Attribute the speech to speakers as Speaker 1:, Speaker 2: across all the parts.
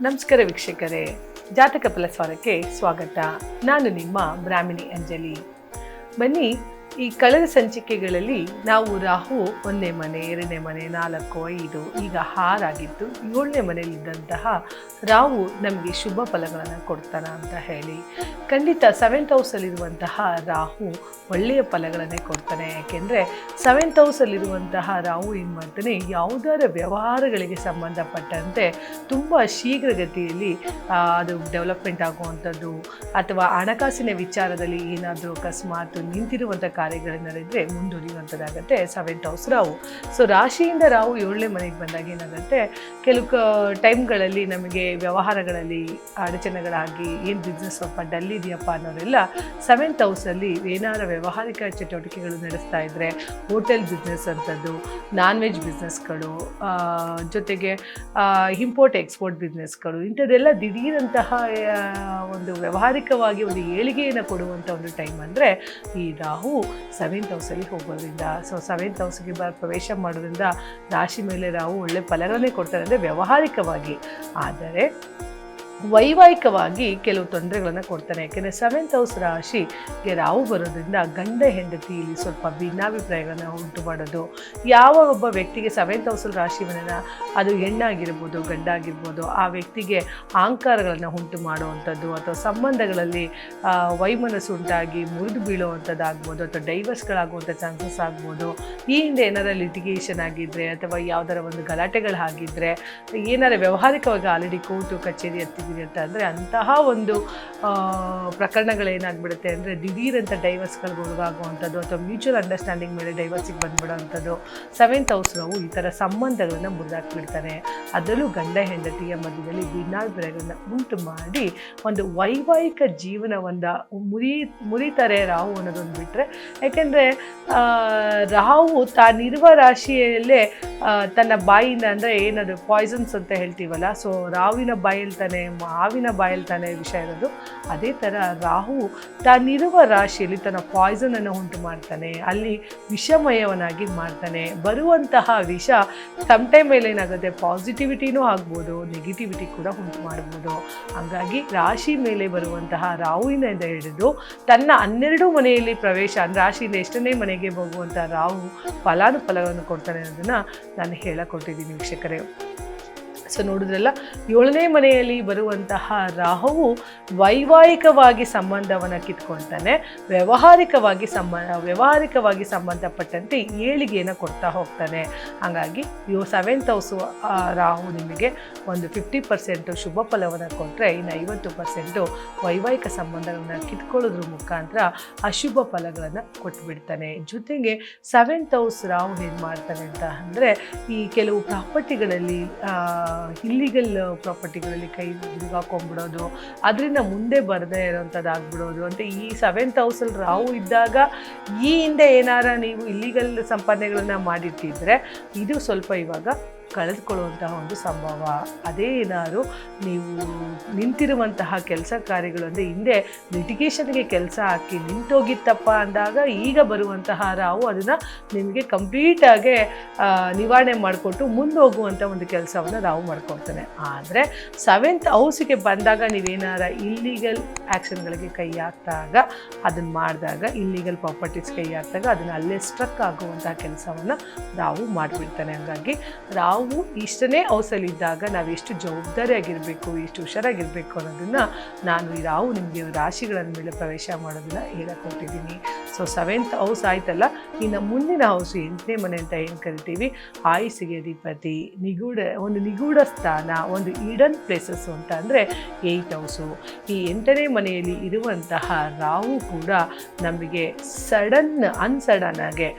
Speaker 1: ನಮಸ್ಕಾರ ವೀಕ್ಷಕರೇ, ಜಾತಕ ಫಲಸ್ವಾರಕ್ಕೆ ಸ್ವಾಗತ. ನಾನು ನಿಮ್ಮ ಬ್ರಾಹ್ಮಿಣಿ ಅಂಜಲಿ. ಬನ್ನಿ, ಈ ಕಳೆದ ಸಂಚಿಕೆಗಳಲ್ಲಿ ನಾವು ರಾಹು 1ನೇ ಮನೆ, 2ನೇ ಮನೆ, 4, 5 ಈಗ 6 ಆಗಿದ್ದು 7ನೇ ಮನೆಯಲ್ಲಿದ್ದಂತಹ ರಾಹು ನಮಗೆ ಶುಭ ಫಲಗಳನ್ನು ಕೊಡ್ತಾನ ಅಂತ ಹೇಳಿ, ಖಂಡಿತ 7th ಹೌಸಲ್ಲಿರುವಂತಹ ರಾಹು ಒಳ್ಳೆಯ ಫಲಗಳನ್ನೇ ಕೊಡ್ತಾನೆ. ಯಾಕೆಂದರೆ 7th ಹೌಸಲ್ಲಿರುವಂತಹ ರಾಹು ಏನು ಮಾಡ್ತಾನೆ, ಯಾವುದರ ವ್ಯವಹಾರಗಳಿಗೆ ಸಂಬಂಧಪಟ್ಟಂತೆ ತುಂಬ ಶೀಘ್ರಗತಿಯಲ್ಲಿ ಅದು ಡೆವಲಪ್ಮೆಂಟ್ ಆಗುವಂಥದ್ದು ಅಥವಾ ಹಣಕಾಸಿನ ವಿಚಾರದಲ್ಲಿ ಏನಾದರೂ ಅಕಸ್ಮಾತ್ ನಿಂತಿರುವಂಥ ಕಾರ್ಯಗಳೇನಾರಿದ್ರೆ ಮುಂದುವರಿಯುವಂಥದ್ದಾಗುತ್ತೆ 7th ಹೌಸ್ ರಾಹು. ಸೊ ರಾಶಿಯಿಂದ ರಾಹು 7ನೇ ಮನೆಗೆ ಬಂದಾಗ ಏನಾಗುತ್ತೆ, ಕೆಲವು ಟೈಮ್ಗಳಲ್ಲಿ ನಮಗೆ ವ್ಯವಹಾರಗಳಲ್ಲಿ ಅಡಚಣೆಗಳಾಗಿ ಏನು ಬಿಸ್ನೆಸ್ ಸ್ವಲ್ಪ ಡಲ್ ಇದೆಯಪ್ಪ ಅನ್ನೋರೆಲ್ಲ 7th ಹೌಸಲ್ಲಿ ಏನಾರ ವ್ಯವಹಾರಿಕ ಚಟುವಟಿಕೆಗಳು ನಡೆಸ್ತಾ ಇದ್ದರೆ, ಹೋಟೆಲ್ ಬಿಸ್ನೆಸ್ ಅಂಥದ್ದು, ನಾನ್ ವೆಜ್ ಬಿಸ್ನೆಸ್ಗಳು, ಜೊತೆಗೆ ಇಂಪೋರ್ಟ್ ಎಕ್ಸ್ಪೋರ್ಟ್ ಬಿಸ್ನೆಸ್ಗಳು, ಇಂಥದ್ದೆಲ್ಲ ದಿಢೀರಂತಹ ಒಂದು ವ್ಯವಹಾರಿಕವಾಗಿ ಒಂದು ಏಳಿಗೆಯನ್ನು ಕೊಡುವಂಥ ಒಂದು ಟೈಮ್ ಅಂದರೆ ಈ ರಾಹು 7th ಹೌಸಲ್ಲಿ ಹೋಗೋದ್ರಿಂದ. ಸೊ 7th ಹೌಸ್ಗೆ ಪ್ರವೇಶ ಮಾಡೋದ್ರಿಂದ ರಾಶಿ ಮೇಲೆ ರಾಹು ಒಳ್ಳೆ ಫಲಗಳನ್ನೇ ಕೊಡ್ತಾರೆ ಅಂದರೆ ವ್ಯವಹಾರಿಕವಾಗಿ. ಆದರೆ ವೈವಾಹಿಕವಾಗಿ ಕೆಲವು ತೊಂದರೆಗಳನ್ನು ಕೊಡ್ತಾನೆ. ಯಾಕೆಂದರೆ 7th ಹೌಸ್ ರಾಶಿಗೆ ರಾಹು ಬರೋದ್ರಿಂದ ಗಂಡ ಹೆಂಡತಿಯಲ್ಲಿ ಸ್ವಲ್ಪ ಭಿನ್ನಾಭಿಪ್ರಾಯಗಳನ್ನು ಉಂಟು ಮಾಡೋದು. ಯಾವ ಒಬ್ಬ ವ್ಯಕ್ತಿಗೆ 7th ಹೌಸಲ್ಲಿ ರಾಶಿ ಮನೆಯ ಅದು ಹೆಣ್ಣಾಗಿರ್ಬೋದು ಗಂಡ ಆಗಿರ್ಬೋದು, ಆ ವ್ಯಕ್ತಿಗೆ ಅಹಂಕಾರಗಳನ್ನು ಉಂಟು ಮಾಡುವಂಥದ್ದು ಅಥವಾ ಸಂಬಂಧಗಳಲ್ಲಿ ವೈಮನಸ್ಸು ಉಂಟಾಗಿ ಮುರಿದು ಬೀಳುವಂಥದ್ದು ಆಗ್ಬೋದು ಅಥವಾ ಡೈವರ್ಸ್ಗಳಾಗುವಂಥ ಚಾನ್ಸಸ್ ಆಗ್ಬೋದು. ಈ ಹಿಂದೆ ಏನಾರ ಲಿಟಿಗೇಷನ್ ಆಗಿದ್ದರೆ ಅಥವಾ ಯಾವುದರ ಒಂದು ಗಲಾಟೆಗಳಾಗಿದ್ದರೆ, ಏನಾರ ವ್ಯವಹಾರಿಕವಾಗಿ ಆಲ್ರೆಡಿ ಕೋರ್ಟು ಕಚೇರಿ ಅಂತ ಅಂದರೆ ಅಂತಹ ಒಂದು ಪ್ರಕರಣಗಳೇನಾಗ್ಬಿಡುತ್ತೆ ಅಂದರೆ ದಿಢೀರಂಥ ಡೈವರ್ಸ್ಗಳಿಗೆ ಒಳಗಾಗುವಂಥದ್ದು ಅಥವಾ ಮ್ಯೂಚುವಲ್ ಅಂಡರ್ಸ್ಟ್ಯಾಂಡಿಂಗ್ ಮೇಲೆ ಡೈವರ್ಸಿಗೆ ಬಂದ್ಬಿಡೋವಂಥದ್ದು. 7th ಹೌಸ್ ನಾವು ಈ ಥರ ಸಂಬಂಧಗಳನ್ನು ಮುರಿದಾಕ್ಬಿಡ್ತಾನೆ. ಅದರಲ್ಲೂ ಗಂಡ ಹೆಂಡತಿಯ ಮಧ್ಯದಲ್ಲಿ ಭಿನ್ನಾಭಿಪ್ರಾಯಗಳನ್ನು ಉಂಟು ಮಾಡಿ ಒಂದು ವೈವಾಹಿಕ ಜೀವನವನ್ನು ಮುರಿತಾರೆ ರಾಹು ಅನ್ನೋದೊಂದು ಬಿಟ್ಟರೆ. ಯಾಕೆಂದರೆ ರಾಹು ತಾನಿರುವ ರಾಶಿಯಲ್ಲೇ ತನ್ನ ಬಾಯಿಂದ ಅಂದರೆ ಏನದು ಪಾಯ್ಸನ್ಸ್ ಅಂತ ಹೇಳ್ತೀವಲ್ಲ, ಸೊ ರಾಹುವಿನ ಬಾಯಲ್ತಾನೆ ಹಾವಿನ ಬಾಯಲ್ತಾನೆ ವಿಷಯ ಇರೋದು. ಅದೇ ಥರ ರಾಹು ತಾನಿರುವ ರಾಶಿಯಲ್ಲಿ ತನ್ನ ಪಾಯ್ಸನನ್ನು ಉಂಟು ಮಾಡ್ತಾನೆ, ಅಲ್ಲಿ ವಿಷಮಯವನಾಗಿ ಮಾಡ್ತಾನೆ. ಬರುವಂತಹ ವಿಷ ಸಮ್ಟೈಮ್ ಮೇಲೆ ಏನಾಗುತ್ತೆ, ಪಾಸಿಟಿವಿಟಿನೂ ಆಗ್ಬೋದು, ನೆಗೆಟಿವಿಟಿ ಕೂಡ ಉಂಟು ಮಾಡ್ಬೋದು. ಹಾಗಾಗಿ ರಾಶಿ ಮೇಲೆ ಬರುವಂತಹ ರಾಹುವಿನಿಂದ ಹಿಡಿದು ತನ್ನ 12 ಮನೆಯಲ್ಲಿ ಪ್ರವೇಶ ಅಂದರೆ ರಾಶಿಯಿಂದ ಎಷ್ಟನೇ ಮನೆಗೆ ಹೋಗುವಂಥ ರಾಹು ಫಲಾನುಫಲಗಳನ್ನು ಕೊಡ್ತಾನೆ ಅನ್ನೋದನ್ನು ನಾನು ಹೇಳಿಕೊಟ್ಟಿದ್ದೀನಿ ವೀಕ್ಷಕರೇ. ಸೊ ನೋಡಿದ್ರಲ್ಲ, 7ನೇ ಮನೆಯಲ್ಲಿ ಬರುವಂತಹ ರಾಹುವು ವೈವಾಹಿಕವಾಗಿ ಸಂಬಂಧವನ್ನು ಕಿತ್ಕೊಳ್ತಾನೆ, ವ್ಯವಹಾರಿಕವಾಗಿ ಸಂಬಂಧಪಟ್ಟಂತೆ ಏಳಿಗೆಯನ್ನು ಕೊಡ್ತಾ ಹೋಗ್ತಾನೆ. ಹಾಗಾಗಿ 7th ಹೌಸು ರಾಹು ನಿಮಗೆ ಒಂದು 50% ಶುಭ ಫಲವನ್ನು ಕೊಟ್ಟರೆ, ಇನ್ನು 50% ವೈವಾಹಿಕ ಸಂಬಂಧಗಳನ್ನು ಕಿತ್ಕೊಳ್ಳೋದ್ರ ಮುಖಾಂತರ ಅಶುಭ ಫಲಗಳನ್ನು ಕೊಟ್ಟುಬಿಡ್ತಾನೆ. ಜೊತೆಗೆ 7th ಹೌಸ್ ರಾಹು ಏನು ಮಾಡ್ತಾನೆ ಅಂತ ಅಂದರೆ, ಈ ಕೆಲವು ಪ್ರಾಪರ್ಟಿಗಳಲ್ಲಿ ಇಲ್ಲಿಗಲ್ ಪ್ರಾಪರ್ಟಿಗಳಲ್ಲಿ ಕೈ ಹಿಡಿದಾಕೊಂಡ್ಬಿಡೋದು, ಅದರಿಂದ ಮುಂದೆ ಬರದೇ ಇರೋವಂಥದ್ದು ಆಗ್ಬಿಡೋದು ಅಂತ. ಈ 7th ಹೌಸಲ್ಲಿ ರಾಹು ಇದ್ದಾಗ ಈ ಹಿಂದೆ ಏನಾರ ನೀವು ಇಲ್ಲಿಗಲ್ ಸಂಪಾದನೆಗಳನ್ನ ಮಾಡಿರ್ತಿದ್ರೆ ಇದು ಸ್ವಲ್ಪ ಇವಾಗ ಕಳೆದುಕೊಳ್ಳುವಂತಹ ಒಂದು ಸಂಭವ. ಅದೇ ಏನಾದ್ರು ನೀವು ನಿಂತಿರುವಂತಹ ಕೆಲಸ ಕಾರ್ಯಗಳು ಅಂದರೆ ಹಿಂದೆ ಲಿಟಿಗೇಷನ್ಗೆ ಕೆಲಸ ಹಾಕಿ ನಿಂತೋಗಿತ್ತಪ್ಪ ಅಂದಾಗ ಈಗ ಬರುವಂತಹ ರಾಹು ಅದನ್ನು ನಿಮಗೆ ಕಂಪ್ಲೀಟಾಗಿ ನಿವಾರಣೆ ಮಾಡಿಕೊಟ್ಟು ಮುಂದೆ ಹೋಗುವಂಥ ಒಂದು ಕೆಲಸವನ್ನು ರಾಹು ಮಾಡ್ಕೊಳ್ತಾನೆ. ಆದರೆ 7th ಹೌಸಿಗೆ ಬಂದಾಗ ನೀವೇನಾರ ಇಲ್ಲೀಗಲ್ ಆ್ಯಕ್ಷನ್ಗಳಿಗೆ ಕೈ ಹಾಕಿದಾಗ, ಅದನ್ನು ಮಾಡಿದಾಗ, ಇಲ್ಲೀಗಲ್ ಪ್ರಾಪರ್ಟೀಸ್ ಕೈ ಹಾಕಿದಾಗ ಅದನ್ನು ಅಲ್ಲೇ ಸ್ಟ್ರಕ್ ಆಗುವಂತಹ ಕೆಲಸವನ್ನು ರಾಹು ಮಾಡಿಬಿಡ್ತಾನೆ. ಹಾಗಾಗಿ ರಾಹು ಇಷ್ಟನೇ ಹೌಸಲ್ಲಿದ್ದಾಗ ನಾವು ಎಷ್ಟು ಜವಾಬ್ದಾರಿಯಾಗಿರಬೇಕು, ಎಷ್ಟು ಹುಷಾರಾಗಿರಬೇಕು ಅನ್ನೋದನ್ನು ನಾನು ಈ ರಾಹು ನಿಮಗೆ ರಾಶಿಗಳ ಮೇಲೆ ಪ್ರವೇಶ ಮಾಡೋದನ್ನು ಹೇಳಿಕೊಟ್ಟಿದ್ದೀನಿ. ಸೊ 7th ಹೌಸ್ ಆಯ್ತಲ್ಲ, ಇನ್ನು ಮುಂದಿನ ಹೌಸು 8ನೇ ಮನೆ ಅಂತ ಏನು ಕರಿತೀವಿ, ಆಯುಸ್ಸಿಗೆ ಅಧಿಪತಿ, ನಿಗೂಢ ಸ್ಥಾನ, ಒಂದು ಈಡನ್ ಪ್ಲೇಸಸ್ ಅಂತ ಅಂದರೆ 8th ಹೌಸು. ಈ 8ನೇ ಮನೆಯಲ್ಲಿ ಇರುವಂತಹ ರಾಹು ಕೂಡ ನಮಗೆ ಅನ್ಸಡನ್ ಆಗಿ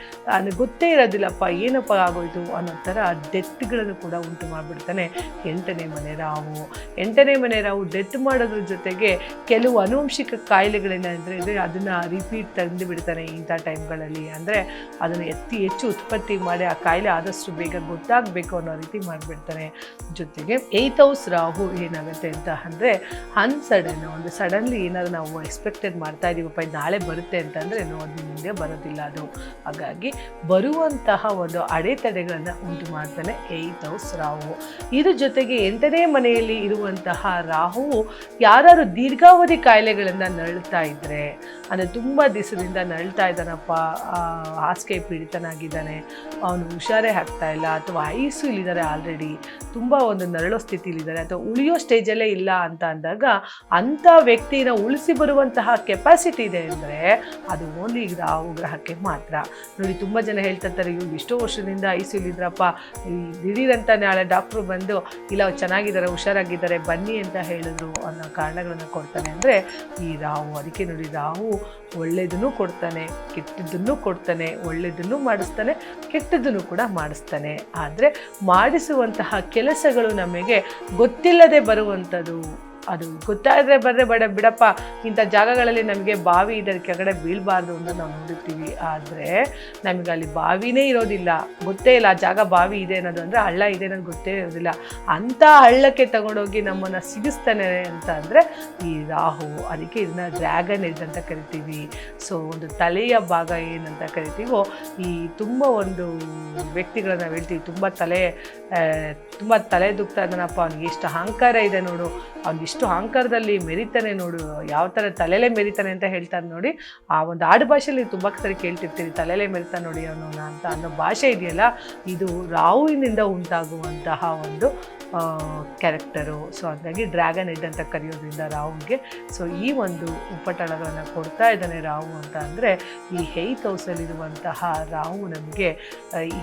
Speaker 1: ಗೊತ್ತೇ ಇರೋದಿಲ್ಲಪ್ಪ ಏನಪ್ಪ ಆಗೋಯ್ತು ಅನ್ನೋ ಥರ ಡೆತ್ಗಳನ್ನು ಕೂಡ ಉಂಟು ಮಾಡಿಬಿಡ್ತಾನೆ 8ನೇ ಮನೆ ರಾಹು. 8ನೇ ಮನೆ ರಾಹು ಡೆತ್ ಮಾಡೋದ್ರ ಜೊತೆಗೆ ಕೆಲವು ಅನುವಂಶಿಕ ಕಾಯಿಲೆಗಳೇನಾದರೆ ಅದನ್ನು ರಿಪೀಟ್ ತಂದು ಬಿಡ್ತಾನೆ. ಬಿಡ್ತಾನೆ ಇಂಥ ಟೈಮ್ಗಳಲ್ಲಿ. ಅಂದರೆ ಅದನ್ನು ಹೆಚ್ಚು ಉತ್ಪತ್ತಿ ಮಾಡಿ ಆ ಕಾಯಿಲೆ ಆದಷ್ಟು ಬೇಗ ಗೊತ್ತಾಗಬೇಕು ಅನ್ನೋ ರೀತಿ ಮಾಡಿಬಿಡ್ತಾನೆ. ಜೊತೆಗೆ 8th ಹೌಸ್ ರಾಹು ಏನಾಗುತ್ತೆ ಅಂತ ಅಂದರೆ ಅನ್ಸಡನ್, ಒಂದು ಸಡನ್ಲಿ ಏನಾದ್ರು ನಾವು ಎಕ್ಸ್ಪೆಕ್ಟೆಡ್ ಮಾಡ್ತಾ ಇದ್ದೀವಪ್ಪ ಇದು ನಾಳೆ ಬರುತ್ತೆ ಅಂತಂದರೆ ಅದು ಮುಂದೆ ಬರೋದಿಲ್ಲ ಅದು. ಹಾಗಾಗಿ ಬರುವಂತಹ ಒಂದು ಅಡೆತಡೆಗಳನ್ನು ಉಂಟು ಮಾಡ್ತಾನೆ 8th ಹೌಸ್ ರಾಹು. ಇದ್ರ ಜೊತೆಗೆ 8ನೇ ಮನೆಯಲ್ಲಿ ಇರುವಂತಹ ರಾಹುವು ಯಾರು ದೀರ್ಘಾವಧಿ ಕಾಯಿಲೆಗಳಿಂದ ನರಳ್ತಾ ಇದ್ದರೆ, ಅಂದರೆ ತುಂಬ ದಿವಸದಿಂದ ನರಳ್ತಾ ಇದ್ದಾನಪ್ಪ, ಹಾಸಿಗೆ ಪೀಡಿತನಾಗಿದ್ದಾನೆ, ಅವನು ಹುಷಾರೇ ಆಗ್ತಾ ಇಲ್ಲ, ಅಥವಾ ಐಸಿಯುಲಿದ್ದಾರೆ ಆಲ್ರೆಡಿ, ತುಂಬ ಒಂದು ನರಳೋ ಸ್ಥಿತಿಲಿದ್ದಾರೆ, ಅಥವಾ ಉಳಿಯೋ ಸ್ಟೇಜಲ್ಲೇ ಇಲ್ಲ ಅಂತ ಅಂದಾಗ ಅಂಥ ವ್ಯಕ್ತಿನ ಉಳಿಸಿ ಬರುವಂತಹ ಕೆಪಾಸಿಟಿ ಇದೆ ಅಂದರೆ ಅದು ಓನ್ಲಿ ರಾಹು ಗ್ರಹಕ್ಕೆ ಮಾತ್ರ. ನೋಡಿ, ತುಂಬ ಜನ ಹೇಳ್ತಿರ್ತಾರೆ ಇವ್ರು ಎಷ್ಟೋ ವರ್ಷದಿಂದ ಐಸಿಯುಲಿದ್ರಪ್ಪ, ದಿಢೀರಂತ ನಾಳೆ ಡಾಕ್ಟ್ರು ಬಂದು ಇಲ್ಲ ಚೆನ್ನಾಗಿದ್ದಾರೆ ಹುಷಾರಾಗಿದ್ದಾರೆ ಬನ್ನಿ ಅಂತ ಹೇಳಿದ್ರು ಅನ್ನೋ ಕಾರಣಗಳನ್ನು ಕೊಡ್ತಾನೆ ಅಂದರೆ ಈ ರಾಹು. ಅದಕ್ಕೆ ನೋಡಿ, ರಾಹು ಒಳ್ಳೆಯದನ್ನು ಕೊಡ್ತಾನೆ, ಕೆಟ್ಟದ್ದನ್ನು ಕೊಡ್ತಾನೆ, ಒಳ್ಳೆಯದನ್ನು ಮಾಡಿಸ್ತಾನೆ, ಕೆಟ್ಟದ್ದನ್ನು ಕೂಡ ಮಾಡಿಸ್ತಾನೆ. ಆದರೆ ಮಾಡಿಸುವಂತಹ ಕೆಲಸಗಳು ನಮಗೆ ಗೊತ್ತಿಲ್ಲದೆ ಬರುವಂಥದ್ದು. ಅದು ಗೊತ್ತಾದರೆ ಬಿಡಪ್ಪ ಇಂಥ ಜಾಗಗಳಲ್ಲಿ ನಮಗೆ ಬಾವಿ ಇದೆ ಕೆಳಗಡೆ ಬೀಳಬಾರ್ದು ಅಂತ ನಾವು ನೋಡುತ್ತೀವಿ. ಆದರೆ ನಮಗೆ ಅಲ್ಲಿ ಬಾವಿನೇ ಇರೋದಿಲ್ಲ, ಗೊತ್ತೇ ಇಲ್ಲ ಆ ಜಾಗ ಬಾವಿ ಇದೆ ಅನ್ನೋದು, ಅಂದರೆ ಹಳ್ಳ ಇದೆ ಅನ್ನೋದು ಗೊತ್ತೇ ಇರೋದಿಲ್ಲ. ಅಂಥ ಹಳ್ಳಕ್ಕೆ ತಗೊಂಡೋಗಿ ನಮ್ಮನ್ನು ಸಿಗಿಸ್ತಾನೆ ಅಂತ ಅಂದರೆ ಈ ರಾಹು. ಅದಕ್ಕೆ ಇದನ್ನ ಡ್ರ್ಯಾಗನ್ ಹೆಡ್ ಅಂತ ಕರಿತೀವಿ. ಸೊ ಒಂದು ತಲೆಯ ಭಾಗ ಏನಂತ ಕರಿತೀವೋ, ಈ ತುಂಬ ಒಂದು ವ್ಯಕ್ತಿಗಳನ್ನ ಹೇಳ್ತೀವಿ ತುಂಬ ತಲೆ ದುಗ್ತಾ ಇದ್ದಾನಪ್ಪ, ಅವ್ನಿಗೆ ಎಷ್ಟು ಅಹಂಕಾರ ಇದೆ ನೋಡು, ಅವ್ನಿಗೆ ಇಷ್ಟು ಅಹಂಕಾರದಲ್ಲಿ ಮೆರಿತಾನೆ ನೋಡು, ಯಾವ ಥರ ತಲೆಯಲ್ಲೇ ಮೆರಿತಾನೆ ಅಂತ ಹೇಳ್ತಾರೆ ನೋಡಿ. ಆ ಒಂದು ಆಡು ಭಾಷೆಯಲ್ಲಿ ತುಂಬ ಸರಿ ಕೇಳ್ತಿರ್ತೀರಿ, ತಲೆಯಲ್ಲೇ ಮೆರಿತಾನೆ ನೋಡಿ ಅವನು ಅಂತ ಅನ್ನೋ ಭಾಷೆ ಇದೆಯಲ್ಲ, ಇದು ರಾಹುವಿನಿಂದ ಉಂಟಾಗುವಂತಹ ಒಂದು ಕ್ಯಾರೆಕ್ಟರು. ಸೊ ಹಾಗಾಗಿ ಡ್ರ್ಯಾಗನ್ ಹೆಡ್ ಅಂತ ಕರೆಯೋದ್ರಿಂದ ರಾಹುಗೆ ಸೊ ಈ ಒಂದು ಉಪಟಳಗಳನ್ನು ಕೊಡ್ತಾ ಇದ್ದಾನೆ ರಾಹು ಅಂತ ಅಂದರೆ ಈ 8th ಹೌಸಲ್ಲಿರುವಂತಹ ರಾಹು ನಮಗೆ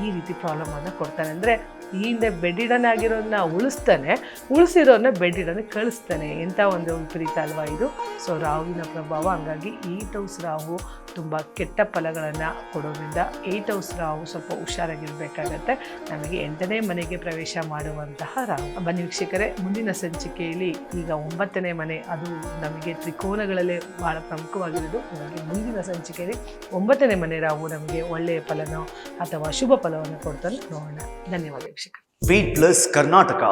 Speaker 1: ಈ ರೀತಿ ಪ್ರಾಬ್ಲಮನ್ನು ಕೊಡ್ತಾನೆ. ಅಂದರೆ ಈ ಹಿಂದೆ ಬೆಡ್ಡಿಡನಾಗಿರೋದನ್ನ ಉಳಿಸ್ತಾನೆ, ಉಳಿಸಿರೋನ್ನ ಬೆಡ್ಡಿಡನೆ ಕಳಿಸ್ತಾನೆ. ಎಂಥ ಒಂದು ವಿಪರೀತ ಅಲ್ವಾ ಇದು. ಸೊ ರಾಹುವಿನ ಪ್ರಭಾವ. ಹಂಗಾಗಿ 8th ಹೌಸ್ ರಾಹು ತುಂಬ ಕೆಟ್ಟ ಫಲಗಳನ್ನು ಕೊಡೋದ್ರಿಂದ 8th ಹೌಸ್ ರಾಹು ಸ್ವಲ್ಪ ಹುಷಾರಾಗಿರಬೇಕಾಗತ್ತೆ. ನಮಗೆ 8ನೇ ಮನೆಗೆ ಪ್ರವೇಶ ಮಾಡುವಂತಹ ರಾಹು. ಬನ್ನಿ ವೀಕ್ಷಕರೇ, ಮುಂದಿನ ಸಂಚಿಕೆಯಲ್ಲಿ ಈಗ 9ನೇ ಮನೆ, ಅದು ನಮಗೆ ತ್ರಿಕೋನಗಳಲ್ಲೇ ಬಹಳ ಪ್ರಮುಖವಾಗಿರೋದು. ಹಾಗಾಗಿ ಮುಂದಿನ ಸಂಚಿಕೆಯಲ್ಲಿ 9ನೇ ಮನೆ ರಾಹು ನಮಗೆ ಒಳ್ಳೆಯ ಫಲನೋ ಅಥವಾ ಶುಭ ಫಲವನ್ನು ಕೊಡ್ತಾನೆ ನೋಡೋಣ. ಧನ್ಯವಾದ ವೀಕ್ಷಕರು.
Speaker 2: Beat plus Karnataka.